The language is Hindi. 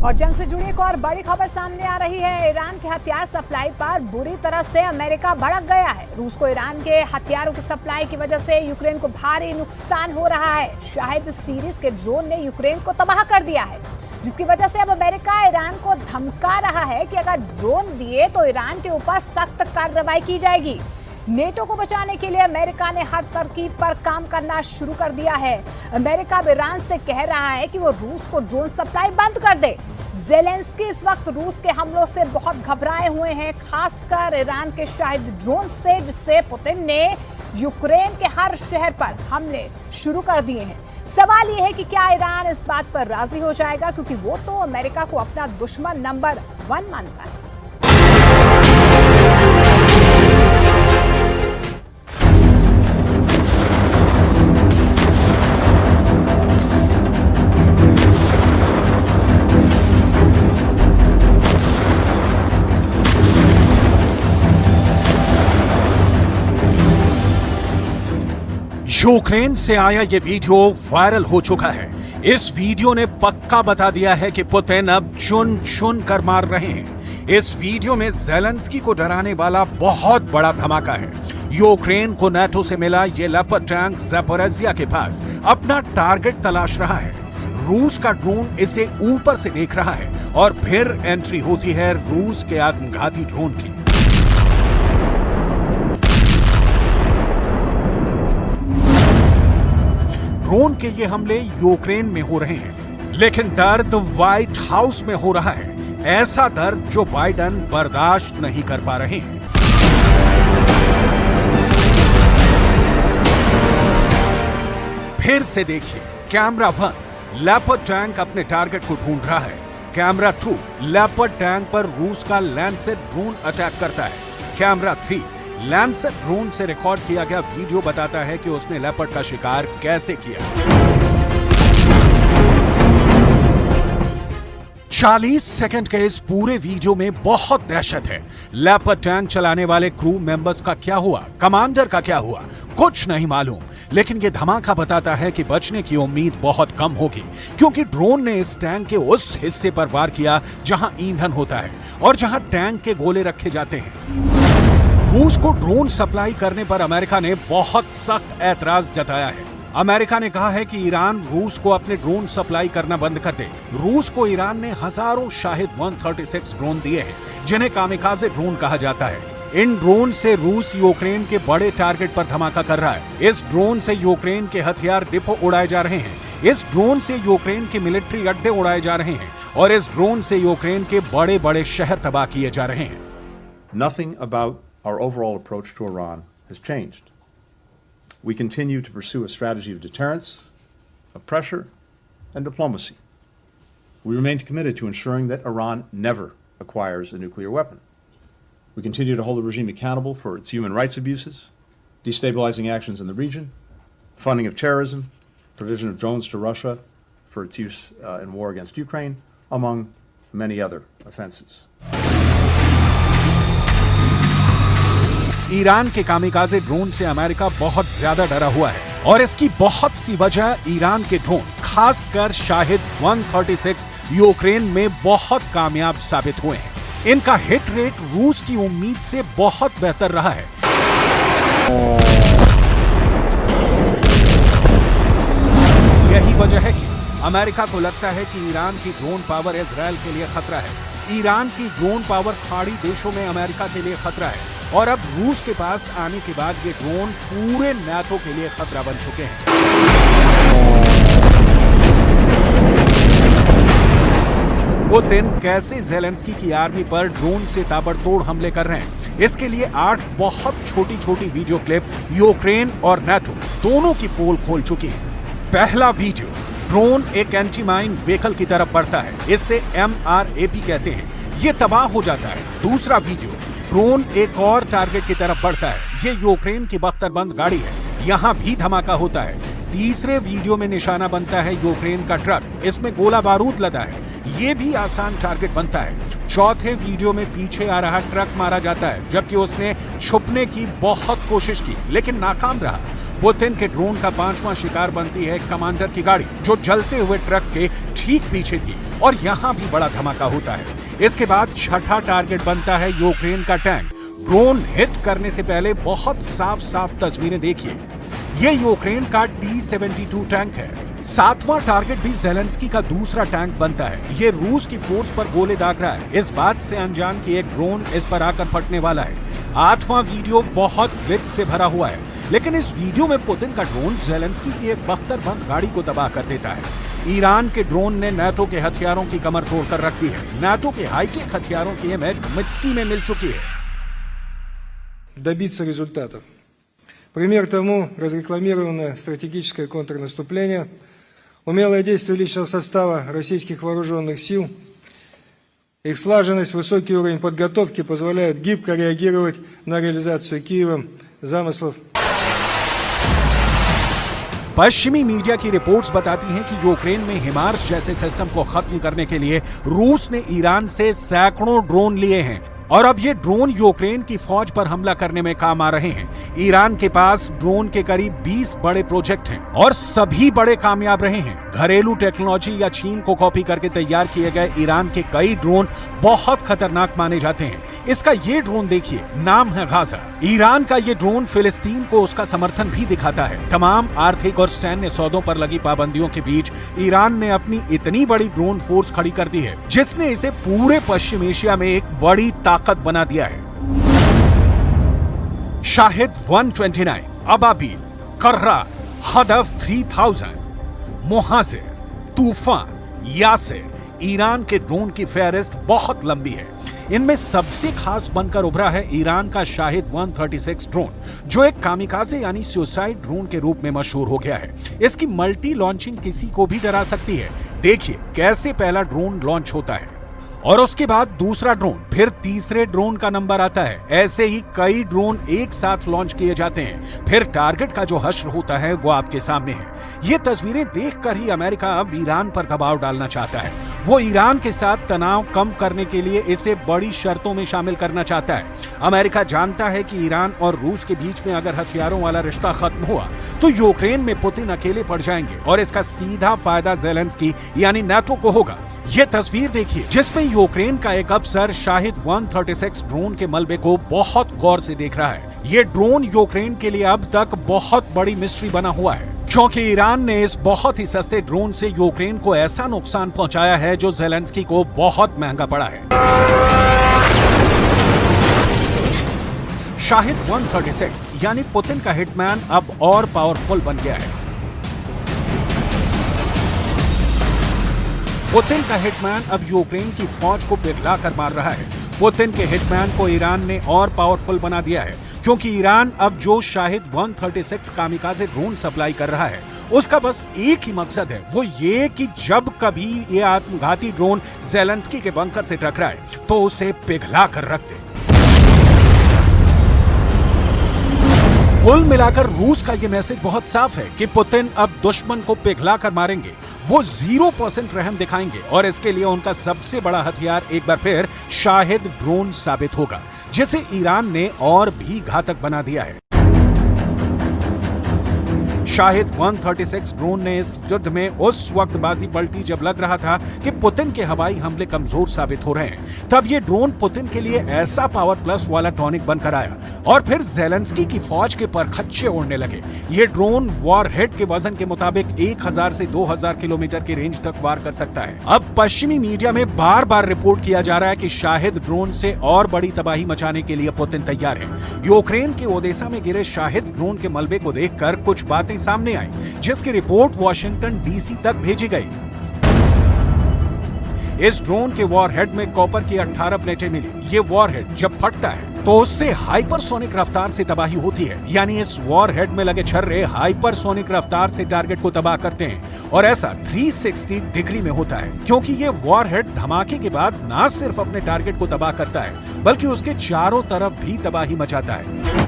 और जंग से जुड़ी एक और बड़ी खबर सामने आ रही है। ईरान के हथियार सप्लाई पर बुरी तरह से अमेरिका भड़क गया है। रूस को ईरान के हथियारों की सप्लाई की वजह से यूक्रेन को भारी नुकसान हो रहा है। शाहिद सीरीज के ड्रोन ने यूक्रेन को तबाह कर दिया है, जिसकी वजह से अब अमेरिका ईरान को धमका रहा है कि अगर ड्रोन दिए तो ईरान के ऊपर सख्त कार्रवाई की जाएगी। नेटो को बचाने के लिए अमेरिका ने हर तरकीब पर काम करना शुरू कर दिया है। अमेरिका अब ईरान से कह रहा है कि वो रूस को ड्रोन सप्लाई बंद कर दे। ज़ेलेंस्की इस वक्त रूस के हमलों से बहुत घबराए हुए हैं, खासकर ईरान के शाहिद ड्रोन से, जिससे पुतिन ने यूक्रेन के हर शहर पर हमले शुरू कर दिए हैं। सवाल यह है कि क्या ईरान इस बात पर राजी हो जाएगा, क्योंकि वो तो अमेरिका को अपना दुश्मन नंबर 1 मानता है। यूक्रेन से आया ये वीडियो वायरल हो चुका है। इस वीडियो ने पक्का बता दिया है कि पुतिन अब चुन चुन कर मार रहे हैं। इस वीडियो में ज़ेलेंस्की को डराने वाला बहुत बड़ा धमाका है। यूक्रेन को नाटो से मिला ये लेपर्ड टैंक ज़ैपोरिज़िया के पास अपना टारगेट तलाश रहा है। रूस का ड्रोन इसे ऊपर से देख रहा है और फिर एंट्री होती है रूस के आत्मघाती ड्रोन की। ड्रोन के ये हमले यूक्रेन में हो रहे हैं, लेकिन दर्द व्हाइट हाउस में हो रहा है। ऐसा दर्द जो बाइडेन बर्दाश्त नहीं कर पा रहे हैं। फिर से देखिए, कैमरा 1 लेपर्ड टैंक अपने टारगेट को ढूंढ रहा है। कैमरा 2 लेपर्ड टैंक पर रूस का लैंसेट ड्रोन अटैक करता है। कैमरा 3 लैंसेट ड्रोन से रिकॉर्ड किया गया वीडियो बताता है कि उसने लेपर्ड का शिकार कैसे किया। 40 सेकंड के इस पूरे वीडियो में बहुत दहशत है। लेपर्ड टैंक चलाने वाले क्रू मेंबर्स का क्या हुआ, कमांडर का क्या हुआ, कुछ नहीं मालूम। लेकिन यह धमाका बताता है कि बचने की उम्मीद बहुत कम होगी, क्योंकि ड्रोन ने इस टैंक के उस हिस्से पर वार किया जहां ईंधन होता है और जहां टैंक के गोले रखे जाते हैं। रूस को ड्रोन सप्लाई करने पर अमेरिका ने बहुत सख्त ऐतराज जताया है। अमेरिका ने कहा है कि ईरान रूस को अपने ड्रोन सप्लाई करना बंद कर दे। रूस को ईरान ने हजारों शाहिद 136 ड्रोन दिए हैं, जिन्हें कामिकाज़े ड्रोन कहा जाता है। इन ड्रोन से रूस यूक्रेन के बड़े टारगेट पर धमाका कर रहा है। इस ड्रोन से यूक्रेन के हथियार डिपो उड़ाए जा रहे हैं। इस ड्रोन से यूक्रेन के मिलिट्री अड्डे उड़ाए जा रहे हैं और इस ड्रोन से यूक्रेन के बड़े बड़े शहर तबाह किए जा रहे हैं। Nothing about our overall approach to Iran has changed. We continue to pursue a strategy of deterrence, of pressure, and diplomacy. We remain committed to ensuring that Iran never acquires a nuclear weapon. We continue to hold the regime accountable for its human rights abuses, destabilizing actions in the region, funding of terrorism, provision of drones to Russia for its use in war against Ukraine, among many other offenses. Iran के कामिकाज़े ड्रोन से अमेरिका बहुत ज्यादा डरा हुआ है और इसकी बहुत सी वजह ईरान के ड्रोन, खासकर शाहिद 136 यूक्रेन में बहुत कामयाब साबित हुए हैं। इनका हिट रेट रूस की उम्मीद से बहुत बेहतर रहा है। यही वजह है कि अमेरिका को लगता है कि ईरान की ड्रोन पावर इजराइल के लिए खतरा है। ईरान की ड्रोन पावर खाड़ी देशों में अमेरिका के लिए खतरा है और अब रूस के पास आने के बाद ये ड्रोन पूरे नाटो के लिए खतरा बन चुके हैं। पुतिन कैसे ज़ेलेंस्की की आर्मी पर ड्रोन से ताबड़तोड़ हमले कर रहे हैं, इसके लिए 8 बहुत छोटी छोटी वीडियो क्लिप यूक्रेन और नाटो दोनों की पोल खोल चुकी है। पहला वीडियो, ड्रोन एक एंटी माइन व्हीकल की तरफ बढ़ता है, इससे MRAP कहते हैं, ये तबाह हो जाता है। दूसरा वीडियो, ड्रोन एक और टारगेट की तरफ बढ़ता है, ये यूक्रेन की बख्तरबंद गाड़ी है, यहां भी धमाका होता है। तीसरे वीडियो में निशाना बनता है यूक्रेन का ट्रक, इसमें गोला बारूद लदा है, ये भी आसान टारगेट बनता है। चौथे वीडियो में पीछे आ रहा ट्रक मारा जाता है, जबकि उसने छुपने की बहुत कोशिश की लेकिन नाकाम रहा। पुतिन के ड्रोन का 5वां शिकार बनती है कमांडर की गाड़ी, जो जलते हुए ट्रक के ठीक पीछे थी और यहाँ भी बड़ा धमाका होता है। इसके बाद छठा टारगेट बनता है यूक्रेन का टैंक। ड्रोन हिट करने से पहले बहुत साफ साफ तस्वीरें देखिए। ये यूक्रेन का T-72 टैंक है। सातवां टारगेट भी ज़ेलेंस्की का दूसरा टैंक बनता है। ये रूस की फोर्स पर गोले दाग रहा है, इस बात से अनजान कि एक ड्रोन इस पर आकर फटने वाला है। आठवां वीडियो बहुत ग्लिच से भरा हुआ है, लेकिन इस वीडियो में पुतिन का ड्रोन ज़ेलेंस्की की एक बख्तरबंद गाड़ी को तबाह कर देता है। ईरान के ड्रोन ने नाटो के हथियारों की कमर तोड़कर रख दी है। नाटो के हाईटेक हथियारों की इमेज मिट्टी में मिल चुकी है। Добиться результатов. Пример тому разрекламированное стратегическое контрнаступление, умелое действие личного состава российских вооруженных сил, их слаженность, высокий уровень подготовки позволяют гибко реагировать на реализацию Киевом замыслов. पश्चिमी मीडिया की रिपोर्ट्स बताती हैं कि यूक्रेन में हिमार्स जैसे सिस्टम को खत्म करने के लिए रूस ने ईरान से सैकड़ों ड्रोन लिए हैं और अब ये ड्रोन यूक्रेन की फौज पर हमला करने में काम आ रहे हैं। ईरान के पास ड्रोन के करीब 20 बड़े प्रोजेक्ट हैं और सभी बड़े कामयाब रहे हैं। घरेलू टेक्नोलॉजी या चीन को कॉपी करके तैयार किए गए ईरान के कई ड्रोन बहुत खतरनाक माने जाते हैं। इसका ये ड्रोन देखिए, नाम है गाजा। ईरान का ये ड्रोन फिलिस्तीन को उसका समर्थन भी दिखाता है। तमाम आर्थिक और सैन्य सौदों पर लगी पाबंदियों के बीच ईरान ने अपनी इतनी बड़ी ड्रोन फोर्स खड़ी कर दी है, जिसने इसे पूरे पश्चिम एशिया में एक बड़ी ताकत बना दिया है। शाहिद 129, अबाबील, कर्रा, हदफ 3000, मुहासिर, तूफान, यासिर, ईरान के ड्रोन की फहरिस्त बहुत लंबी है। इनमें सबसे खास बनकर उभरा है ईरान का शाहिद 136 ड्रोन, जो एक कामिकाज़े यानी सुसाइड ड्रोन के रूप में मशहूर हो गया है। इसकी मल्टी लॉन्चिंग किसी को भी डरा सकती है। देखिए कैसे पहला ड्रोन लॉन्च होता है और उसके बाद दूसरा ड्रोन, फिर तीसरे ड्रोन का नंबर आता है। ऐसे ही कई ड्रोन एक साथ लॉन्च किए जाते हैं। फिर टारगेट का जो हश्र होता है वो आपके सामने है। ये तस्वीरें देखकर ही अमेरिका अब ईरान पर दबाव डालना चाहता है। वो ईरान के साथ तनाव कम करने के लिए इसे बड़ी शर्तों में शामिल करना चाहता है। अमेरिका जानता है कि ईरान और रूस के बीच में अगर हथियारों वाला रिश्ता खत्म हुआ तो यूक्रेन में पुतिन अकेले पड़ जाएंगे और इसका सीधा फायदा ज़ेलेंस्की यानी नाटो को होगा। ये तस्वीर देखिए जिसमें यूक्रेन का एक अफसर शाहिद 136 ड्रोन के मलबे को बहुत गौर से देख रहा है। ये ड्रोन यूक्रेन के लिए अब तक बहुत बड़ी मिस्ट्री बना हुआ है, क्योंकि ईरान ने इस बहुत ही सस्ते ड्रोन से यूक्रेन को ऐसा नुकसान पहुंचाया है जो ज़ेलेंस्की को बहुत महंगा पड़ा है। शाहिद 136 यानी पुतिन का हिटमैन अब और पावरफुल बन गया है। पुतिन का हिटमैन अब यूक्रेन की फौज को पिघला कर मार रहा है। पुतिन के हिटमैन को ईरान ने और पावरफुल बना दिया है, क्योंकि ईरान अब जो शाहिद 136 कामिकाज़े ड्रोन सप्लाई कर रहा है उसका बस एक ही मकसद है, वो ये कि जब कभी ये आत्मघाती ड्रोन ज़ेलेंस्की के बंकर से टकराए तो उसे पिघला कर रख दे। कुल मिलाकर रूस का ये मैसेज बहुत साफ है कि पुतिन अब दुश्मन को पिघला कर मारेंगे। वो 0% रहम दिखाएंगे और इसके लिए उनका सबसे बड़ा हथियार एक बार फिर शाहिद ड्रोन साबित होगा, जिसे ईरान ने और भी घातक बना दिया है। शाहिद 136 ड्रोन ने इस युद्ध में उस वक्त बाजी पलटी जब लग रहा था कि पुतिन के हवाई हमले कमजोर साबित हो रहे हैं। तब ये ड्रोन पुतिन के लिए ऐसा पावर प्लस वाला टॉनिक बनकर आया और फिर ज़ेलेंस्की की फौज के परखच्चे उड़ने लगे। ये ड्रोन वॉरहेड के वजन के मुताबिक 1000 से 2000 किलोमीटर की रेंज तक वार कर सकता है। अब पश्चिमी मीडिया में बार बार रिपोर्ट किया जा रहा है कि शाहिद ड्रोन से और बड़ी तबाही मचाने के लिए पुतिन तैयार है। यूक्रेन के ओदेसा में गिरे शाहिद ड्रोन के मलबे को देखकर कुछ बातें सामने आई, जिसकी रिपोर्ट वॉशिंगटन डीसी तक भेजी गई। इस ड्रोन के वॉरहेड में कॉपर की 18 प्लेटें मिली। ये वॉरहेड जब फटता है तो उससे हाइपरसोनिक रफ्तार से तबाही होती है, यानी इस वॉरहेड में लगे छर्रे हाइपरसोनिक रफ्तार से टारगेट को तबाह करते हैं और ऐसा 360 डिग्री में होता है, क्योंकि ये वॉरहेड धमाके के बाद ना सिर्फ अपने टारगेट को तबाह करता है बल्कि उसके चारों तरफ भी तबाही मचाता है।